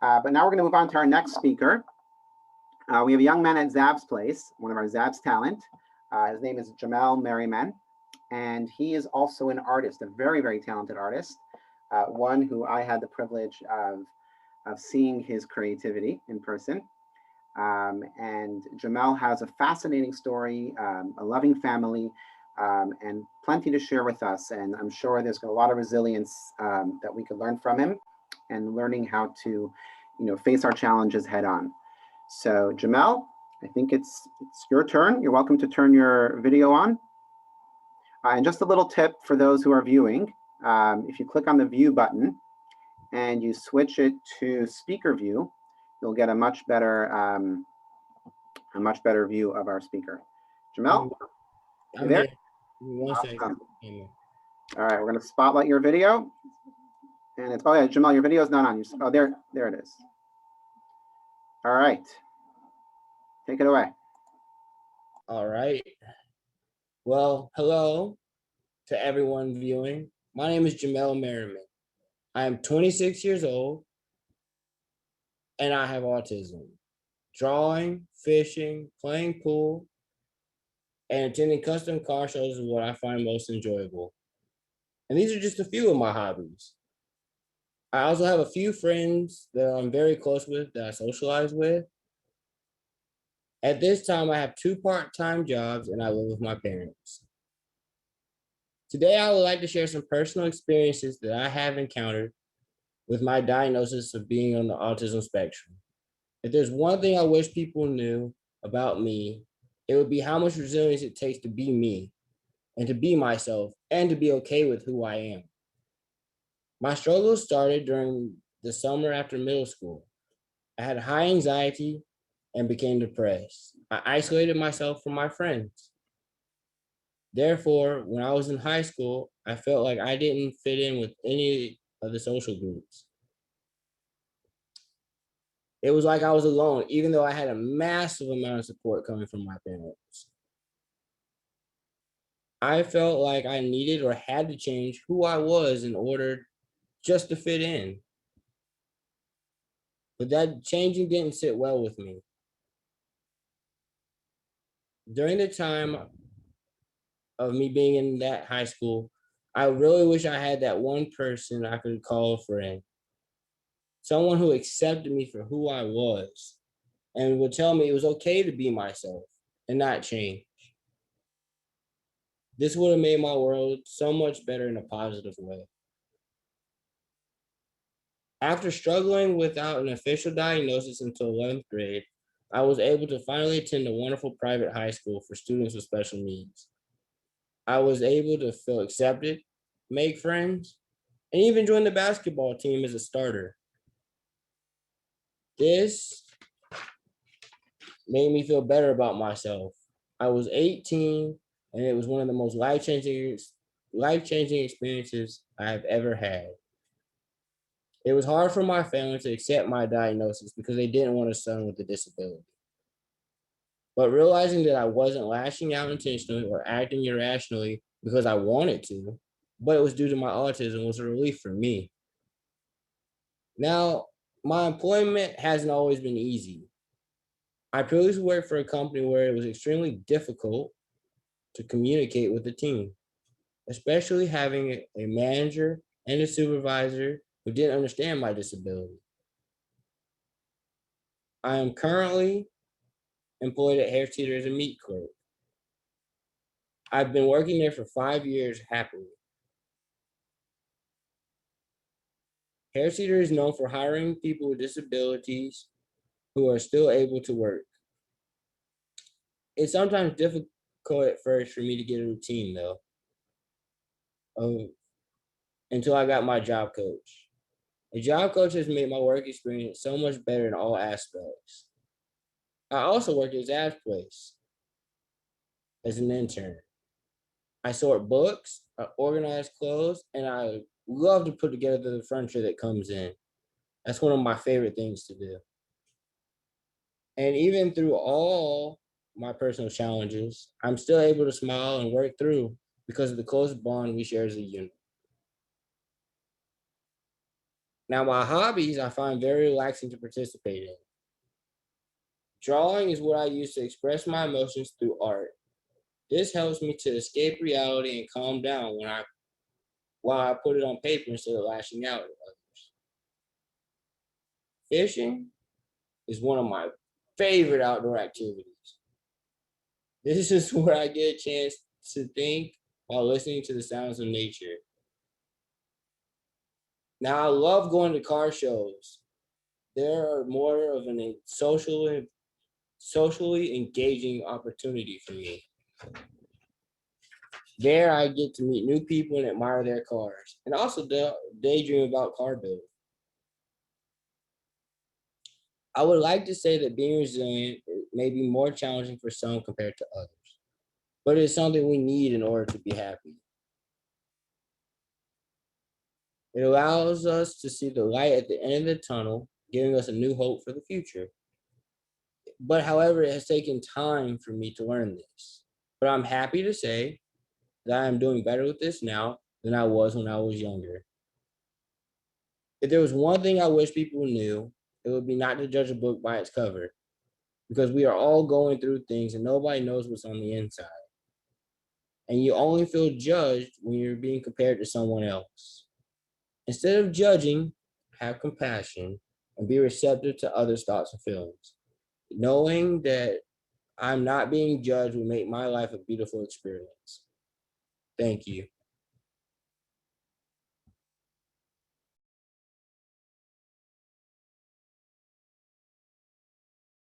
But now we're going to move on to our next speaker. We have a young man at ZABS Place, one of our ZABS Talent. His name is Jamel Merriman, and he is also an artist, a very, very talented artist, one who I had the privilege of seeing his creativity in person. And Jamel has a fascinating story, a loving family, and plenty to share with us. And I'm sure there's a lot of resilience that we could learn from him, and learning how to, face our challenges head on. So Jamel, I think it's your turn. You're welcome to turn your video on. And just a little tip for those who are viewing, if you click on the view button and you switch it to speaker view, you'll get a much better view of our speaker. Jamel, you there? Awesome. All right, we're going to spotlight your video. And it's, oh yeah, Jamel, your video is not on. Oh, there it is. All right, take it away. All right. Well, hello to everyone viewing. My name is Jamel Merriman. I am 26 years old and I have autism. Drawing, fishing, playing pool, and attending custom car shows is what I find most enjoyable. And these are just a few of my hobbies. I also have a few friends that I'm very close with that I socialize with. At this time, I have 2 part-time jobs and I live with my parents. Today, I would like to share some personal experiences that I have encountered with my diagnosis of being on the autism spectrum. If there's one thing I wish people knew about me, it would be how much resilience it takes to be me and to be myself and to be okay with who I am. My struggles started during the summer after middle school. I had high anxiety and became depressed. I isolated myself from my friends. Therefore, when I was in high school, I felt like I didn't fit in with any of the social groups. It was like I was alone, even though I had a massive amount of support coming from my parents. I felt like I needed or had to change who I was in order just to fit in. But that changing didn't sit well with me. During the time of me being in that high school, I really wish I had that one person I could call a friend. Someone who accepted me for who I was and would tell me it was okay to be myself and not change. This would have made my world so much better in a positive way. After struggling without an official diagnosis until 11th grade, I was able to finally attend a wonderful private high school for students with special needs. I was able to feel accepted, make friends, and even join the basketball team as a starter. This made me feel better about myself. I was 18, and it was one of the most life-changing experiences I have ever had. It was hard for my family to accept my diagnosis because they didn't want a son with a disability. But realizing that I wasn't lashing out intentionally or acting irrationally because I wanted to, but it was due to my autism, was a relief for me. Now, my employment hasn't always been easy. I previously worked for a company where it was extremely difficult to communicate with the team, especially having a manager and a supervisor who didn't understand my disability. I am currently employed at Harris Teeter as a meat clerk. I've been working there for 5 years happily. Harris Teeter is known for hiring people with disabilities who are still able to work. It's sometimes difficult at first for me to get a routine though, until I got my job coach. A job coach has made my work experience so much better in all aspects. I also work at ZABS Place as an intern. I sort books, I organize clothes, and I love to put together the furniture that comes in. That's one of my favorite things to do. And even through all my personal challenges, I'm still able to smile and work through because of the close bond we share as a unit. Now, my hobbies I find very relaxing to participate in. Drawing is what I use to express my emotions through art. This helps me to escape reality and calm down while I put it on paper instead of lashing out at others. Fishing is one of my favorite outdoor activities. This is where I get a chance to think while listening to the sounds of nature. Now, I love going to car shows. There are more of an socially engaging opportunity for me. There, I get to meet new people and admire their cars, and also daydream about car building. I would like to say that being resilient may be more challenging for some compared to others, but it's something we need in order to be happy. It allows us to see the light at the end of the tunnel, giving us a new hope for the future. But however, it has taken time for me to learn this. But I'm happy to say that I am doing better with this now than I was when I was younger. If there was one thing I wish people knew, it would be not to judge a book by its cover, because we are all going through things and nobody knows what's on the inside. And you only feel judged when you're being compared to someone else. Instead of judging, have compassion and be receptive to others' thoughts and feelings. Knowing that I'm not being judged will make my life a beautiful experience. Thank you.